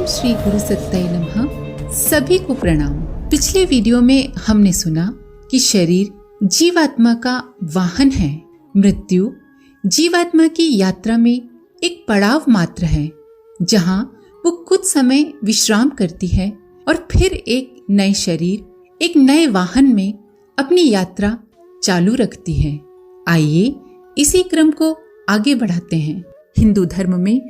ओम श्री गुरु सत्ताय नमः। सभी को प्रणाम। पिछले वीडियो में हमने सुना कि शरीर जीवात्मा का वाहन है। मृत्यु जीवात्मा की यात्रा में एक पड़ाव मात्र है, जहां वो कुछ समय विश्राम करती है और फिर एक नए शरीर, एक नए वाहन में अपनी यात्रा चालू रखती है। आइए इसी क्रम को आगे बढ़ाते हैं। हिंदू धर्म में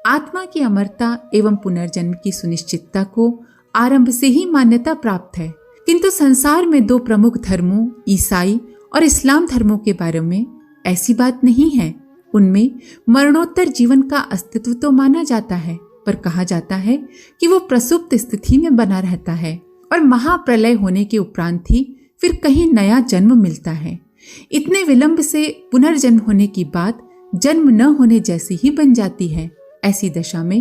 आत्मा की अमरता एवं पुनर्जन्म की सुनिश्चितता को आरंभ से ही मान्यता प्राप्त है, किंतु संसार में दो प्रमुख धर्मों ईसाई और इस्लाम धर्मों के बारे में ऐसी बात नहीं है। उनमें मरणोत्तर जीवन का अस्तित्व तो माना जाता है, पर कहा जाता है कि वो प्रसुप्त स्थिति में बना रहता है और महाप्रलय होने के उपरांत ही फिर कहीं नया जन्म मिलता है। इतने विलंब से पुनर्जन्म होने की बात जन्म न होने जैसी ही बन जाती है। ऐसी दशा में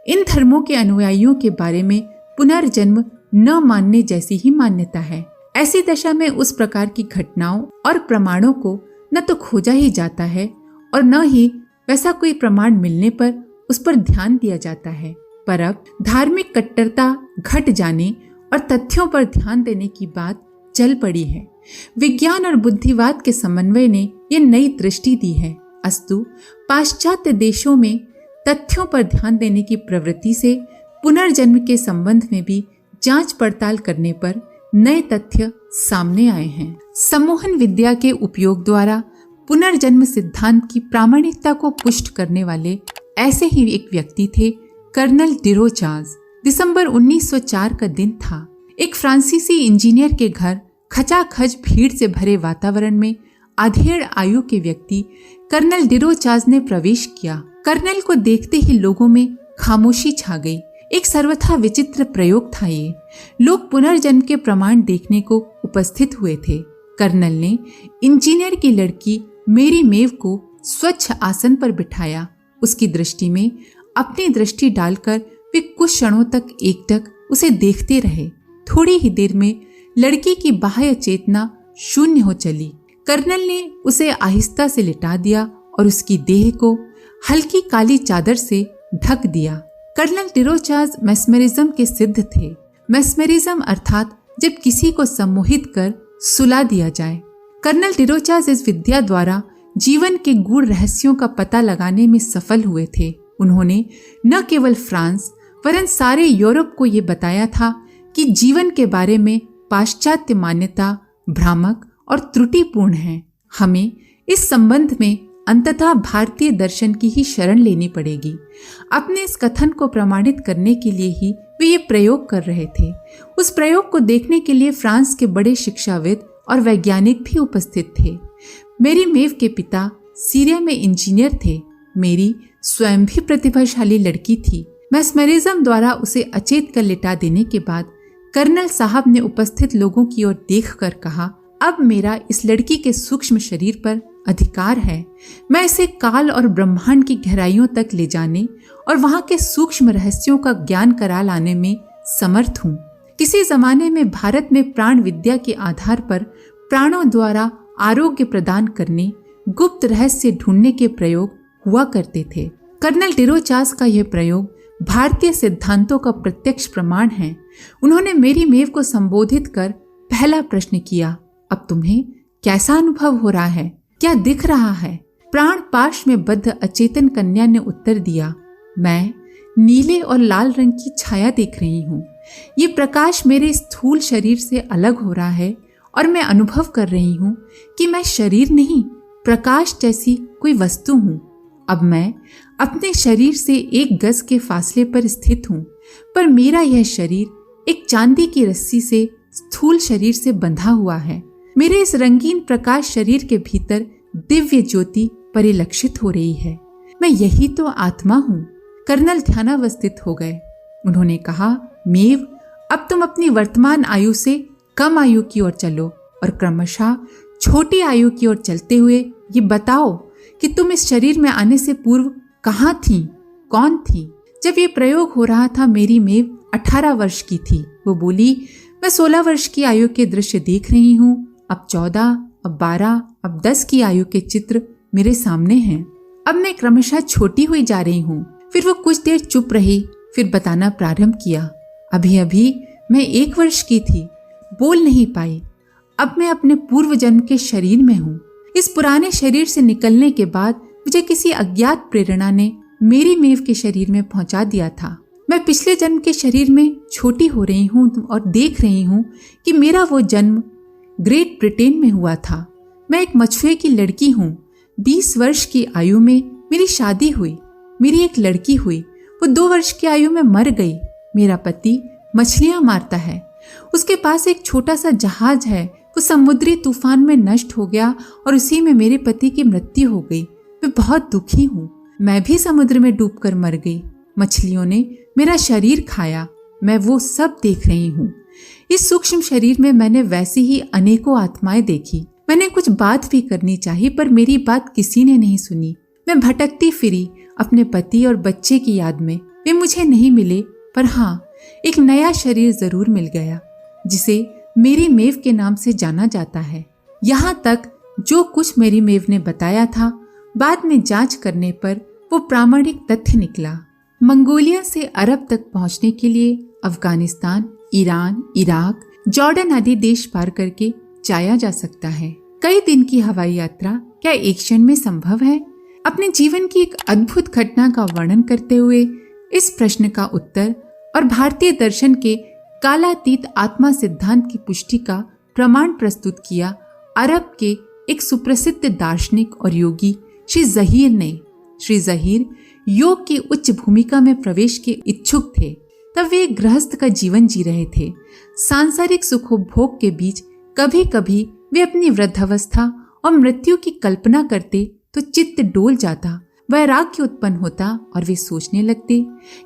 इन धर्मों के अनुयायियों के बारे में पुनर्जन्म न मानने जैसी ही मान्यता है। ऐसी दशा में उस प्रकार की घटनाओं और प्रमाणों को न तो खोजा ही जाता है और न ही वैसा कोई प्रमाण मिलने पर उस पर ध्यान दिया जाता है। पर अब धार्मिक कट्टरता घट जाने और तथ्यों पर ध्यान देने की बात चल पड़ी है। विज्ञान और बुद्धिवाद के समन्वय ने ये नई दृष्टि दी है। अस्तु पाश्चात्य देशों में तथ्यों पर ध्यान देने की प्रवृत्ति से पुनर्जन्म के संबंध में भी जांच पड़ताल करने पर नए तथ्य सामने आए हैं। सम्मोहन विद्या के उपयोग द्वारा पुनर्जन्म सिद्धांत की प्रामाणिकता को पुष्ट करने वाले ऐसे ही एक व्यक्ति थे कर्नल डिरोचाज। दिसंबर 1904 का दिन था। एक फ्रांसीसी इंजीनियर के घर खचाखच भीड़ से भरे वातावरण में अधेड़ आयु के व्यक्ति कर्नल डिरोचाज ने प्रवेश किया। कर्नल को देखते ही लोगों में खामोशी छा गई। एक सर्वथा विचित्र प्रयोग था ये। लोग पुनर्जन्म के प्रमाण देखने को उपस्थित हुए थे। कर्नल ने इंजीनियर की लड़की मेरी मेव को स्वच्छ आसन पर बिठाया। उसकी दृष्टि में अपनी दृष्टि डालकर वे कुछ क्षणों तक एकटक उसे देखते रहे। थोड़ी ही देर में लड़की की बाह्य चेतना शून्य हो चली। कर्नल ने उसे आहिस्ता से लिटा दिया और उसकी देह को हल्की काली चादर से ढक दिया। कर्नल डिरोचाज मेस्मेरिज्म के सिद्ध थे। मेस्मेरिज्म अर्थात जब किसी को सम्मोहित कर सुला दिया जाए। कर्नल डिरोचाज इस विद्या द्वारा जीवन के गूढ़ रहस्यों का पता लगाने में सफल हुए थे। उन्होंने न केवल फ्रांस वरन सारे यूरोप को ये बताया था कि जीवन के बारे में पाश्चात्य मान्यता भ्रामक और त्रुटिपूर्ण है। हमें इस संबंध में अंततः भारतीय दर्शन की ही शरण लेनी पड़ेगी। अपने इस कथन को प्रमाणित करने के लिए ही वे ये प्रयोग कर रहे थे। उस प्रयोग को देखने के लिए फ्रांस के बड़े शिक्षाविद और वैज्ञानिक भी उपस्थित थे। मेरी मेव के पिता सीरिया में इंजीनियर थे। मेरी स्वयं भी प्रतिभाशाली लड़की थी। मेस्मेरिज्म द्वारा उसे अचेत कर लिटा देने के बाद कर्नल साहब ने उपस्थित लोगों की ओर देखकर कहा, अब मेरा इस लड़की के सूक्ष्म शरीर पर अधिकार है। मैं इसे काल और ब्रह्मांड की गहराइयों तक ले जाने और वहां के सूक्ष्म रहस्यों का ज्ञान करा लाने में समर्थ हूँ। किसी जमाने में भारत में प्राण विद्या के आधार पर प्राणों द्वारा आरोग्य प्रदान करने, गुप्त रहस्य ढूंढने के प्रयोग हुआ करते थे। कर्नल डिरोचाज का यह प्रयोग भारतीय सिद्धांतों का प्रत्यक्ष प्रमाण है। उन्होंने मेरी मेव को संबोधित कर पहला प्रश्न किया, अब तुम्हें कैसा अनुभव हो रहा है, क्या दिख रहा है? प्राण पाश में बद्ध अचेतन कन्या ने उत्तर दिया, मैं नीले और लाल रंग की छाया देख रही हूँ। ये प्रकाश मेरे स्थूल शरीर से अलग हो रहा है और मैं अनुभव कर रही हूँ कि मैं शरीर नहीं, प्रकाश जैसी कोई वस्तु हूँ। अब मैं अपने शरीर से 1 गज के फासले पर स्थित हूँ, पर मेरा यह शरीर एक चांदी की रस्सी से स्थूल शरीर से बंधा हुआ है। मेरे इस रंगीन प्रकाश शरीर के भीतर दिव्य ज्योति परिलक्षित हो रही है। मैं यही तो आत्मा हूँ। कर्नल ध्यानावस्थित हो गए। उन्होंने कहा, मेव, अब तुम अपनी वर्तमान आयु से कम आयु की ओर चलो और क्रमशः छोटी आयु की ओर चलते हुए ये बताओ कि तुम इस शरीर में आने से पूर्व कहाँ थी, कौन थी? जब ये प्रयोग हो रहा था मेरी मेव 18 वर्ष की थी। वो बोली, मैं 16 वर्ष की आयु के दृश्य देख रही हूँ। अब 14, अब 12, अब 10 की आयु के चित्र मेरे सामने हैं। अब मैं क्रमशः छोटी हुई जा रही हूँ। फिर वो कुछ देर चुप रही, फिर बताना प्रारंभ किया। अभी अभी मैं 1 वर्ष की थी, बोल नहीं पाई। अब मैं अपने पूर्व जन्म के शरीर में हूँ। इस पुराने शरीर से निकलने के बाद मुझे किसी अज्ञात प्रेरणा ने मेरी मेव के शरीर में पहुंचा दिया था। मैं पिछले जन्म के शरीर में छोटी हो रही हूँ और देख रही हूँ कि मेरा वो जन्म ग्रेट ब्रिटेन में हुआ था। मैं एक मछुए की लड़की हूँ। 20 वर्ष की आयु में मेरी शादी हुई। मेरी एक लड़की हुई, वो 2 वर्ष की आयु में मर गई। मेरा पति मछलियां मारता है। उसके पास एक छोटा सा जहाज है, वो समुद्री तूफान में नष्ट हो गया और उसी में मेरे पति की मृत्यु हो गई। मैं बहुत दुखी हूँ। मैं भी समुद्र में डूबकर मर गई। मछलियों ने मेरा शरीर खाया। मैं वो सब देख रही हूँ। इस सूक्ष्म शरीर में मैंने वैसी ही अनेकों आत्माएं देखी। मैंने कुछ बात भी करनी चाहिए, पर मेरी बात किसी ने नहीं सुनी। मैं भटकती फिरी अपने पति और बच्चे की याद में। वे मुझे नहीं मिले, पर हाँ, एक नया शरीर जरूर मिल गया, जिसे मेरी मेव के नाम से जाना जाता है। यहाँ तक जो कुछ मेरी मेव ने बताया था, बाद में जांच करने पर वो प्रामाणिक तथ्य निकला। मंगोलिया से अरब तक पहुंचने के लिए अफगानिस्तान, ईरान, इराक, जॉर्डन आदि देश पार करके जाया जा सकता है। कई दिन की हवाई यात्रा क्या एक क्षण में संभव है? अपने जीवन की एक अद्भुत घटना का वर्णन करते हुए इस प्रश्न का उत्तर और भारतीय दर्शन के कालातीत आत्मा सिद्धांत की पुष्टि का प्रमाण प्रस्तुत किया अरब के एक सुप्रसिद्ध दार्शनिक और योगी श्री ज़हीर ने। श्री ज़हीर योग की उच्च भूमिका में प्रवेश के इच्छुक थे। तब वे गृहस्थ का जीवन जी रहे थे। सांसारिक सुखोपभोग के बीच कभी कभी वे अपनी वृद्धावस्था और मृत्यु की कल्पना करते तो चित्त डोल जाता, वैराग्य उत्पन्न होता और वे सोचने लगते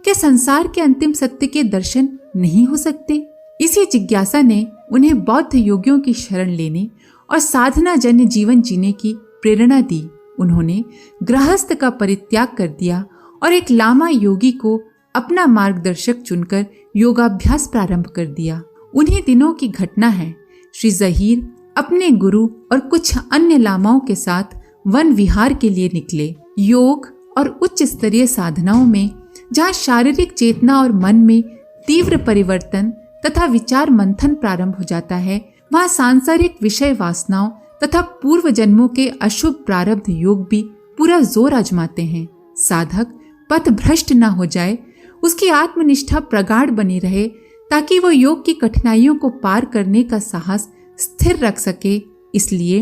कि संसार के अंतिम सत्य के दर्शन नहीं हो सकते। इसी जिज्ञासा ने उन्हें बौद्ध योगियों की शरण लेने और साधना जन्य जीवन जीने की प्रेरणा दी। उन्होंने गृहस्थ का परित्याग कर दिया और एक लामा योगी को अपना मार्गदर्शक चुनकर योगाभ्यास प्रारंभ कर दिया। उन्हीं दिनों की घटना है। श्री ज़हीर अपने गुरु और कुछ अन्य लामाओं के साथ वन विहार के लिए निकले। योग और उच्च स्तरीय साधनाओं में जहाँ शारीरिक चेतना और मन में तीव्र परिवर्तन तथा विचार मंथन प्रारंभ हो जाता है, वहाँ सांसारिक विषय वासनाओं तथा पूर्व जन्मों के अशुभ प्रारब्ध योग भी पूरा जोर आजमाते हैं। साधक पथ भ्रष्ट न हो जाए, उसकी आत्मनिष्ठा प्रगाढ़ बनी रहे, ताकि वो योग की कठिनाइयों को पार करने का साहस स्थिर रख सके। इसलिए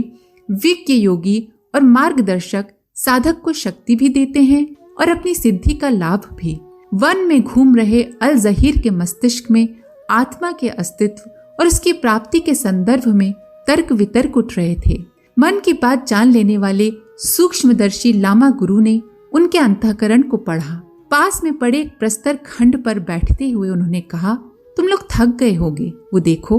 विज्ञ योगी और मार्गदर्शक साधक को शक्ति भी देते हैं और अपनी सिद्धि का लाभ भी। वन में घूम रहे अल ज़हीर के मस्तिष्क में आत्मा के अस्तित्व और उसकी प्राप्ति के संदर्भ में तर्क वितर्क उठ रहे थे। मन की बात जान लेने वाले सूक्ष्मदर्शी लामा गुरु ने उनके अंतःकरण को पढ़ा। पास में पड़े एक प्रस्तर खंड पर बैठते हुए उन्होंने कहा, तुम लोग थक गए होगे, वो देखो,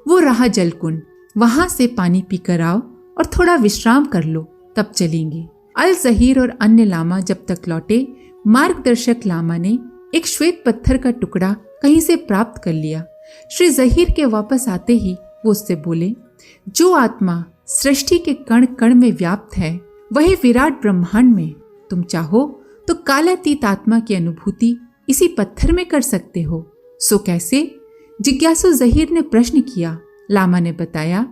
वो रहा जलकुंड, वहां से पानी पीकर आओ और थोड़ा विश्राम कर लो, तब चलेंगे। अल ज़हीर और अन्य लामा जब तक लौटे, मार्गदर्शक लामा ने एक श्वेत पत्थर का टुकड़ा कहीं से प्राप्त कर लिया। श्री ज़हीर के वापस आते ही वो उससे बोले, जो आत्मा सृष्टि के कण कण में व्याप्त है, वही विराट ब्रह्मांड में। तुम चाहो तो कालातीत आत्मा की अनुभूति इसी पत्थर में कर सकते हो। सो कैसे? जिज्ञासु ज़हीर ने प्रश्न किया। लामा ने बताया,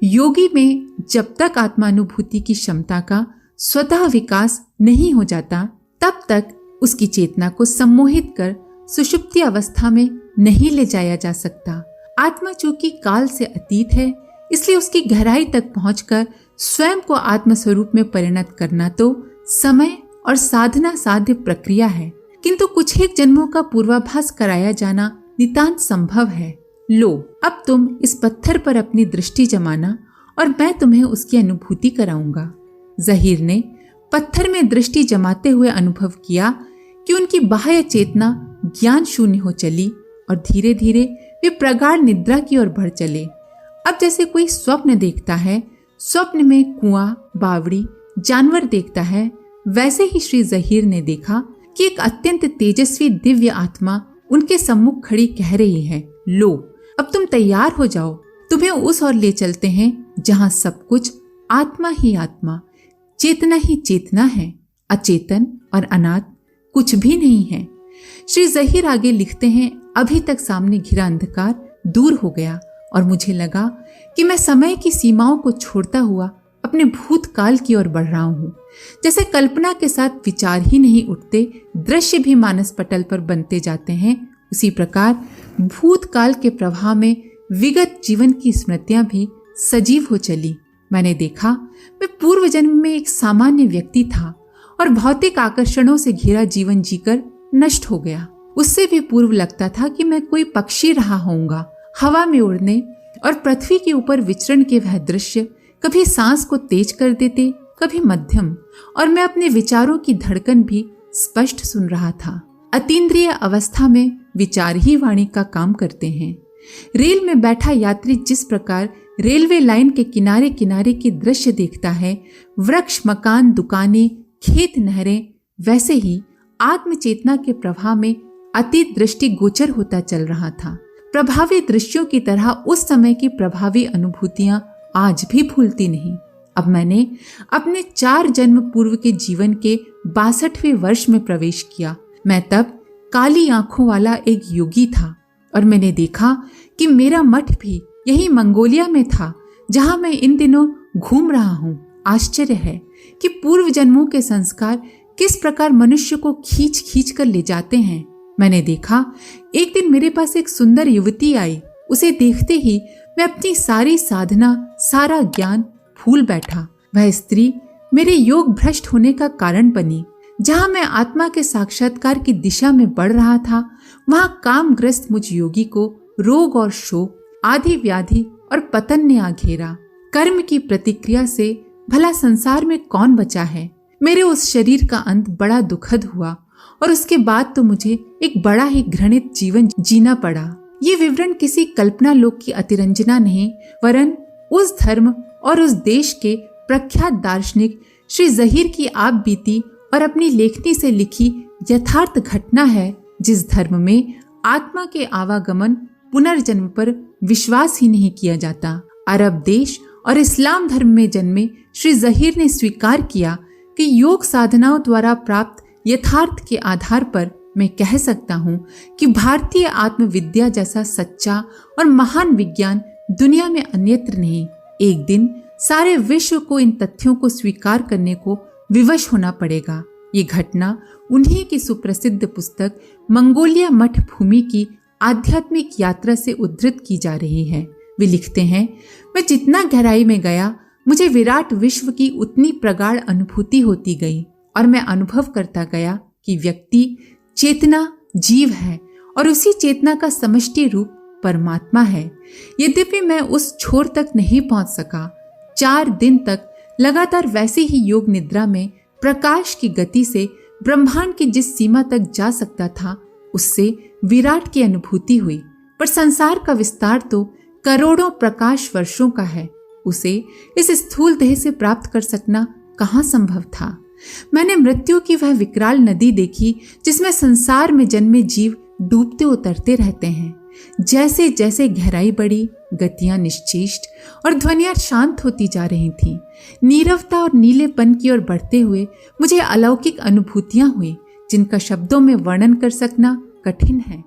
योगी में जब तक आत्मानुभूति की क्षमता का स्वतः विकास नहीं हो जाता, तब तक उसकी चेतना को सम्मोहित कर सुषुप्ति अवस्था में नहीं ले जाया जा सकता। आत्मा चूंकि काल से अतीत है, इसलिए उसकी गहराई तक पहुंचकर स्वयं को आत्मस्वरूप में परिणत करना तो समय और साधना साध्य प्रक्रिया है, किंतु कुछ एक जन्मों का पूर्वाभास कराया जाना नितांत संभव है। लो, अब तुम इस पत्थर पर अपनी दृष्टि जमाना और मैं तुम्हें उसकी अनुभूति कराऊंगा। ज़हीर ने पत्थर में दृष्टि जमाते हुए अनुभव किया कि उनकी बाह्य चेतना ज्ञान शून्य हो चली और धीरे धीरे वे प्रगाढ़ निद्रा की ओर बढ़ चले। अब जैसे कोई स्वप्न देखता है, स्वप्न में कुआं, बावड़ी, जानवर देखता है, वैसे ही श्री ज़हीर ने देखा कि एक अत्यंत तेजस्वी दिव्य आत्मा उनके सम्मुख खड़ी कह रही है, लो, अब तुम तैयार हो जाओ, तुम्हें उस ओर ले चलते हैं जहां सब कुछ आत्मा ही आत्मा, चेतना ही चेतना है, अचेतन और अनाथ कुछ भी नहीं है। श्री जहीर आगे लिखते हैं, अभी तक सामने घिरा अंधकार दूर हो गया और मुझे लगा कि मैं समय की सीमाओं को छोड़ता हुआ अपने भूतकाल की ओर बढ़ रहा हूँ। जैसे कल्पना के साथ विचार ही नहीं उठते, दृश्य भी मानस पटल पर बनते जाते हैं, उसी प्रकार भूतकाल के प्रवाह में विगत जीवन की स्मृतियां भी सजीव हो चली। मैंने देखा मैं पूर्व जन्म में एक सामान्य व्यक्ति था और भौतिक आकर्षणों से घिरा जीवन जीकर नष्ट हो गया। उससे भी पूर्व लगता था कि मैं कोई पक्षी रहा होऊंगा। हवा में उड़ने और पृथ्वी के ऊपर विचरण के वह दृश्य कभी सांस को तेज कर देते, कभी मध्यम, और मैं अपने विचारों की धड़कन भी स्पष्ट सुन रहा था। अतीन्द्रिय अवस्था में विचार ही वाणी का काम करते हैं। रेल में बैठा यात्री जिस प्रकार रेलवे लाइन के किनारे किनारे के दृश्य देखता है, वृक्ष, मकान, दुकानें, खेत, नहरें, वैसे ही आत्मचेतना के प्रवाह में अतीत दृष्टि गोचर होता चल रहा था। प्रभावी दृश्यों की तरह उस समय की प्रभावी अनुभूतियां आज भी भूलती नहीं। अब मैंने अपने 4 जन्म पूर्व के जीवन के 62वें वर्ष में प्रवेश किया। मैं तब काली आंखों वाला एक योगी था और मैंने देखा कि मेरा मठ भी यही मंगोलिया में था जहां मैं इन दिनों घूम रहा हूँ। आश्चर्य है कि पूर्व जन्मों के संस्कार किस प्रकार मनुष्य को खींच खींच कर ले जाते हैं। मैंने देखा एक दिन मेरे पास एक सुंदर युवती आई। उसे देखते ही मैं अपनी सारी साधना, सारा ज्ञान भूल बैठा। वह स्त्री मेरे योग भ्रष्ट होने का कारण बनी। जहां मैं आत्मा के साक्षात्कार की दिशा में बढ़ रहा था, वहां कामग्रस्त मुझ योगी को रोग और शोक, आदि व्याधि और पतन ने आ घेरा। कर्म की प्रतिक्रिया से भला संसार में कौन बचा है। मेरे उस शरीर का अंत बड़ा दुखद हुआ और उसके बाद तो मुझे एक बड़ा ही घृणित जीवन जीना पड़ा। ये विवरण किसी कल्पना लोक की अतिरंजना नहीं, वरन उस धर्म और उस देश के प्रख्यात दार्शनिक श्री जहीर की आप बीती और अपनी लेखनी से लिखी यथार्थ घटना है, जिस धर्म में आत्मा के आवागमन, पुनर्जन्म पर विश्वास ही नहीं किया जाता। अरब देश और इस्लाम धर्म में जन्मे श्री जहीर ने स्वीकार किया कि योग साधनाओं द्वारा प्राप्त यथार्थ के आधार पर मैं कह सकता हूँ कि भारतीय आत्मविद्या जैसा सच्चा और महान विज्ञान दुनिया में अन्यत्र नहीं। एक दिन सारे विश्व को इन तथ्यों को स्वीकार करने को विवश होना पड़ेगा। ये घटना उन्हीं की सुप्रसिद्ध पुस्तक मंगोलिया मठ भूमि की आध्यात्मिक यात्रा से उद्धृत की जा रही है। वे लिखते हैं, मैं जितना गहराई में गया, मुझे विराट विश्व की उतनी प्रगाढ़ अनुभूति होती गई और मैं अनुभव करता गया कि व्यक्ति चेतना जीव है और उसी चेतना का समष्टि रूप परमात्मा है। यद्यपि मैं उस छोर तक नहीं पहुंच सका। 4 दिन तक लगातार वैसे ही योग निद्रा में प्रकाश की गति से ब्रह्मांड की जिस सीमा तक जा सकता था, उससे विराट की अनुभूति हुई। पर संसार का विस्तार तो करोड़ों प्रकाश वर्षों का है, उसे इस स्थूल देह से प्राप्त कर सकना कहाँ संभव था। मैंने मृत्यु की वह विकराल नदी देखी जिसमें संसार में जन्मे जीव डूबते उतरते रहते हैं। जैसे जैसे गहराई बढ़ी, गतियां निश्चेष्ट और ध्वनियां शांत होती जा रही थीं। नीरवता और नीलेपन की ओर बढ़ते हुए मुझे अलौकिक अनुभूतियां हुई, जिनका शब्दों में वर्णन कर सकना कठिन है,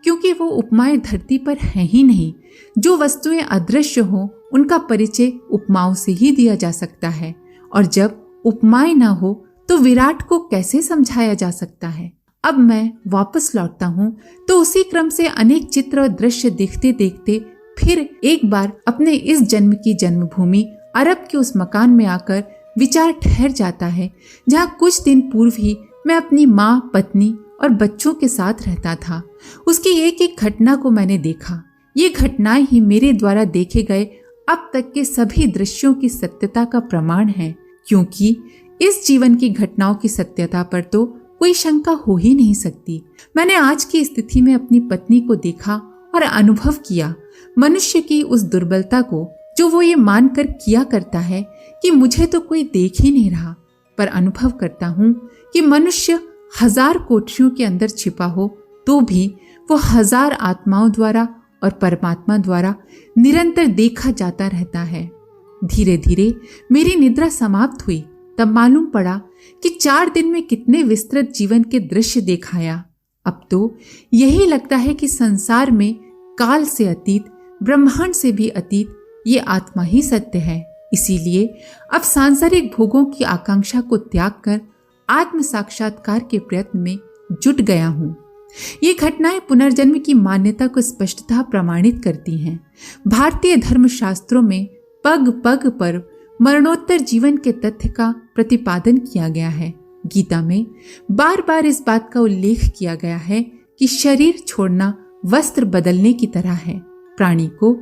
क्योंकि वो उपमाएं धरती पर हैं ही नहीं। जो वस्तुएं अदृश्य हों, उनका परिचय उपमाओं से ही दिया जा सकता है, और जब उपमाएं ना हो तो विराट को कैसे समझाया जा सकता है। अब मैं वापस लौटता हूँ तो उसी क्रम से अनेक चित्र और दृश्य देखते देखते फिर एक बार अपने इस जन्म की जन्मभूमि अरब के उस मकान में आकर विचार ठहर जाता है, जहाँ कुछ दिन पूर्व ही मैं अपनी माँ, पत्नी और बच्चों के साथ रहता था। उसकी एक एक घटना को मैंने देखा। ये घटनाएं ही मेरे द्वारा देखे गए अब तक के सभी दृश्यों की सत्यता का प्रमाण है, क्योंकि इस जीवन की घटनाओं की सत्यता पर तो कोई शंका हो ही नहीं सकती। मैंने आज की स्थिति में अपनी पत्नी को देखा और अनुभव किया मनुष्य की उस दुर्बलता को, जो वो ये मानकर किया करता है कि मुझे तो कोई देख ही नहीं रहा, पर अनुभव करता हूँ कि मनुष्य 1000 कोठरियों के अंदर छिपा हो तो भी वो 1000 आत्माओं द्वारा और परमात्मा द्वारा निरंतर देखा जाता रहता है। धीरे धीरे मेरी निद्रा समाप्त हुई, तब मालूम पड़ा कि 4 दिन में कितने विस्तृत जीवन के दृश्य देखाया। अब तो यही लगता है कि संसार में काल से अतीत, ब्रह्मांड से भी अतीत ये आत्मा ही सत्य है। इसीलिए अब सांसारिक भोगों की आकांक्षा को त्याग कर आत्म साक्षात्कार के प्रयत्न में जुट गया हूँ। ये घटनाएं पुनर्जन्म की मान्यता को स्पष्टतः प्रमाणित करती हैं। भारतीय धर्मशास्त्रों में पग पग पर मरणोत्तर जीवन के तथ्य का प्रतिपादन किया गया है। गीता में बार बार इस बात का उल्लेख किया गया है कि शरीर छोड़ना वस्त्र बदलने की तरह है। प्राणी को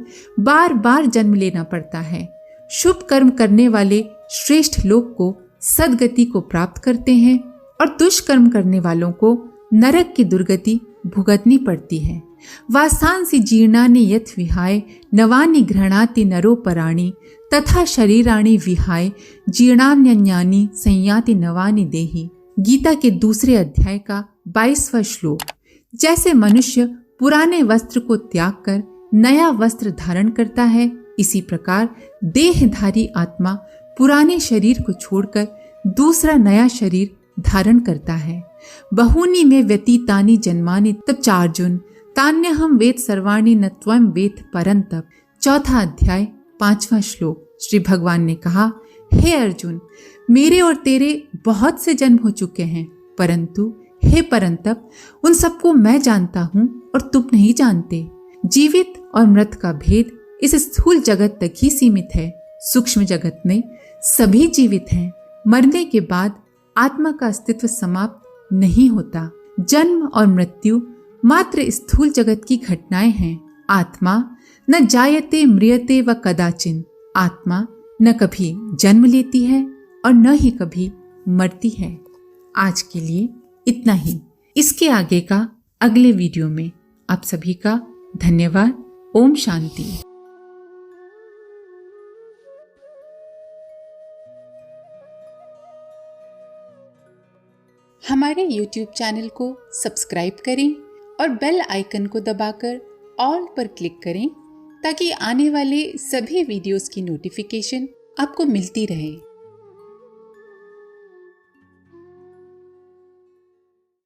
बार बार जन्म लेना पड़ता है। शुभ कर्म करने वाले श्रेष्ठ लोग को सद्गति को प्राप्त करते हैं और दुष्कर्म करने वालों को नरक की दुर्गति भुगतनी पड़ती है। वासांसि जीर्णानि यथ विहाय नवानि घृणाति नरो पराणि तथा शरीराणि विहाय जीर्णान्यन्यानि संयाति नवानि देहि। गीता के दूसरे अध्याय का 22वां श्लोक। जैसे मनुष्य पुराने वस्त्र को त्याग कर नया वस्त्र धारण करता है, इसी प्रकार देहधारी आत्मा पुराने शरीर को छोड़कर दूसरा नया शरीर धारण करता है। बहूनि में व्यतीतानि जन्मानि तब चार्जुन तान्यहम वेद सर्वाणि न त्वं वेद परंतप। चौथा अध्याय 5वां श्लोक। श्री भगवान ने कहा, हे अर्जुन, मेरे और तेरे बहुत से जन्म हो चुके हैं, परंतु हे परंतप, उन सबको मैं जानता हूँ और तुम नहीं जानते। जीवित और मृत का भेद इस स्थूल जगत तक ही सीमित है। सूक्ष्म जगत में सभी जीवित हैं। मरने के बाद आत्मा का अस्तित्व समाप्त नहीं होता। जन्म और मृत्यु मात्र स्थूल जगत की घटनाएं हैं। आत्मा न जायते म्रियते व कदाचिन। आत्मा न कभी जन्म लेती है और न ही कभी मरती है। आज के लिए इतना ही। इसके आगे का अगले वीडियो में। आप सभी का धन्यवाद। ओम शांति। हमारे YouTube चैनल को सब्सक्राइब करें और बेल आइकन को दबाकर ऑल पर क्लिक करें ताकि आने वाले सभी वीडियोस की नोटिफिकेशन आपको मिलती रहे।